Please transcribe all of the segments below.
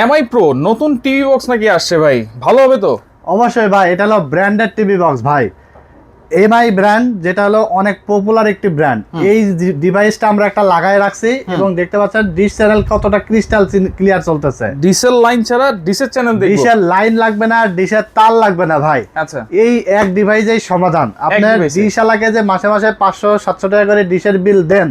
MI pro নতুন TV box নাকি আসছে ভাই, ভালো হবে তো? অবশ্যই ভাই, এটা হলো ব্র্যান্ডেড টিভি বক্স ভাই। এমআই ব্র্যান্ড, যেটা হলো অনেক পপুলার একটি ব্র্যান্ড। এই ডিভাইসটা আমরা একটা লাগায় রাখছি এবং দেখতে পাচ্ছেন ডিশ চ্যানেল কতটা ক্রিস্টাল ক্লিয়ার চলতেছে। ডিসেল লাইন ছাড়া ডিশের চ্যানেল দেখবো? ডিশের লাইন লাগবে না, ডিশের তার লাগবে না ভাই। আচ্ছা, এই এক ডিভাইসেই সমাধান। আপনার device-এ? ডিশ এলাকায় যে মাসে মাসে 500-700 টাকা করে ডিশের বিল দেন,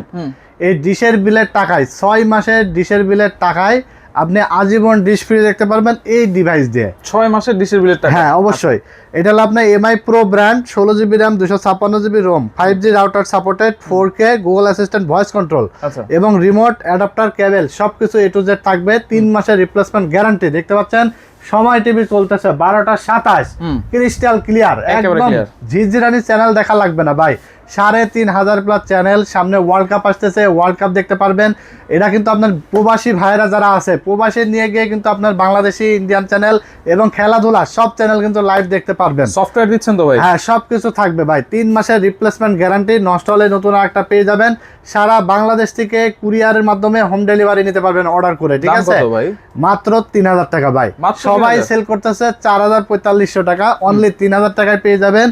এই ডিশের বিলের টাকায় 6 মাসের ডিশের বিলের টাকায় আপনি আজীবন ডিশ ফ্রি দেখতে পারবেন এই ডিভাইস দিয়ে। 6 মাসের ডিশের বিলের টাকা? হ্যাঁ অবশ্যই। এটা হলো আপনার MI pro brand, 16GB RAM, 256GB ROM, 5G router supported, 4K Google assistant voice control আচ্ছা। এবং রিমোট অ্যাডাপ্টার কেবল সবকিছু এ টু জেড থাকবে। 3 মাসের রিপ্লেসমেন্ট গ্যারান্টি। দেখতে পাচ্ছেন সময় টিভি চলতেছে 12:27, ক্রিস্টাল ক্লিয়ার, একেবারে একদম clear। ঝিরঝিরানি চ্যানেল দেখা লাগবে না ভাই। 3500+ চ্যানেল, সামনে ওয়ার্ল্ড কাপ আসতেছে, ওয়ার্ল্ড কাপ দেখতে পারবেন। এটা কিন্তু আপনার প্রবাসী ভাইরা যারা আছে, প্রবাসী নিয়ে গিয়ে কিন্তু আপনার বাংলাদেশি, ইন্ডিয়ান চ্যানেল এবং খেলাধুলা সব চ্যানেল কিন্তু লাইভ দেখতে পারবেন। সফটওয়্যার দিচ্ছেন তো ভাই? হ্যাঁ, সবকিছু থাকবে ভাই। 3 মাসের রিপ্লেসমেন্ট গ্যারান্টি, নষ্ট হলে নতুন একটা পেয়ে যাবেন। সারা বাংলাদেশ থেকে কুরিয়ারের মাধ্যমে হোম ডেলিভারি নিতে পারবেন অর্ডার করে, ঠিক দাম আছে? কত ভাই? মাত্র 3000 টাকা ভাই। মাত্র সবাই 3000? সেল করতেছে 4400 টাকা, অনলি 3000 টাকায় পেয়ে যাবেন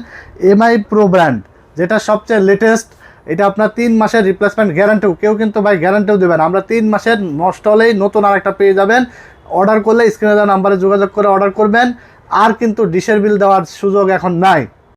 এমআই প্রো ব্র্যান্ড, যেটা সবচেয়ে লেটেস্ট। এটা আপনার 3 মাসের রিপ্লেসমেন্ট গ্যারান্টিও, কেউ কিন্তু ভাই গ্যারান্টিও দেবেন। আমরা 3 মাসের নষ্ট হলেই নতুন আরেকটা পেয়ে যাবেন। অর্ডার করলে স্ক্রিনে দেওয়া নাম্বারে যোগাযোগ করে অর্ডার করবেন। আর কিন্তু ডিশের বিল দেওয়ার সুযোগ এখন নাই।